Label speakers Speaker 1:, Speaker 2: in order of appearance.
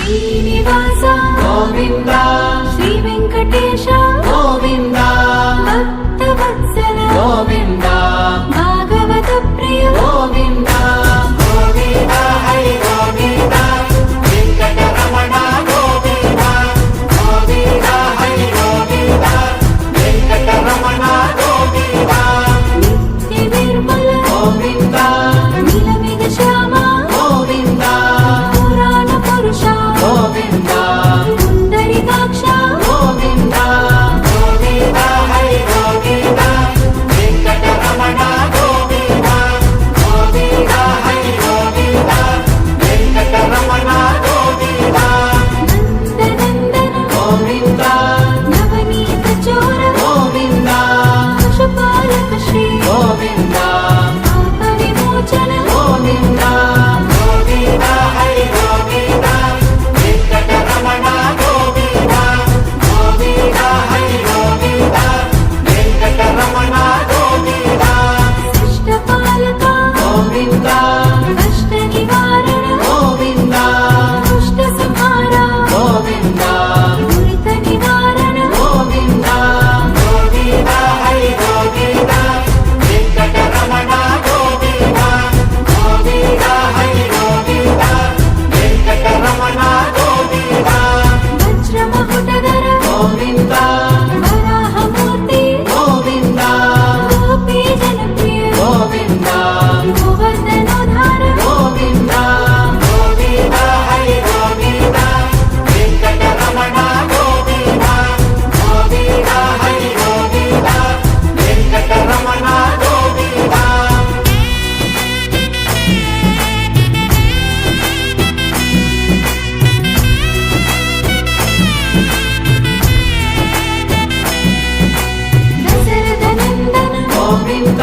Speaker 1: శ్రీనివాస
Speaker 2: గోవింద
Speaker 1: శ్రీ వెంకటేశ
Speaker 2: గోవింద
Speaker 1: భక్తవత్సల
Speaker 2: గోవింద
Speaker 1: భాగవత ప్రియ
Speaker 2: గోవింద గోవింద హరి గోవింద వెంకటరమణ గోవింద గోవింద హరి గోవింద వెంకటరమణ గోవింద
Speaker 1: నిత్య నిర్మల
Speaker 2: గోవింద
Speaker 1: నీలమిగ శ్యామ
Speaker 2: గోవింద
Speaker 1: పురాణ పురుష
Speaker 2: గోవింద
Speaker 1: పుండరీకాక్ష
Speaker 2: గోవింద గోవింద హరి గోవింద వెంకటరమణ గోవింద గోవింద హరి గోవింద వెంకటరమణ గోవింద
Speaker 1: నందనందన
Speaker 2: గోవింద
Speaker 1: నవనీత చోర
Speaker 2: గోవింద
Speaker 1: పశుపాలక శ్రీ
Speaker 2: గోవింద
Speaker 1: పాప విమోచన
Speaker 2: గోవింద గోవింద హరి గోవింద వెంకటరమణ గోవింద గోవింద హరి గోవింద వెంకటరమణ గోవింద
Speaker 1: శిష్టపాలక
Speaker 2: గోవింద
Speaker 1: కష్ట నివారణ
Speaker 2: గోవింద
Speaker 1: దుష్ట సంహార
Speaker 2: గోవింద
Speaker 1: దురిత నివారణ
Speaker 2: గోవింద గోవింద హరి గోవింద వెంకటరమణ గోవింద గోవింద హరి గోవింద వెంకటరమణ గోవింద
Speaker 1: వజ్రమకుటధర
Speaker 2: గోవింద
Speaker 1: వరాహమూర్తి
Speaker 2: గోవింద
Speaker 1: గోపీ జనప్రియ
Speaker 2: గోవింద
Speaker 1: గోవర్ధనోద్ధార
Speaker 2: గోవింద గోవింద హరి గోవింద వెంకటరమణ గోవింద గోవింద హరి గోవింద వెంకటరమణ గోవింద
Speaker 1: దశరథ నందన
Speaker 2: గోవింద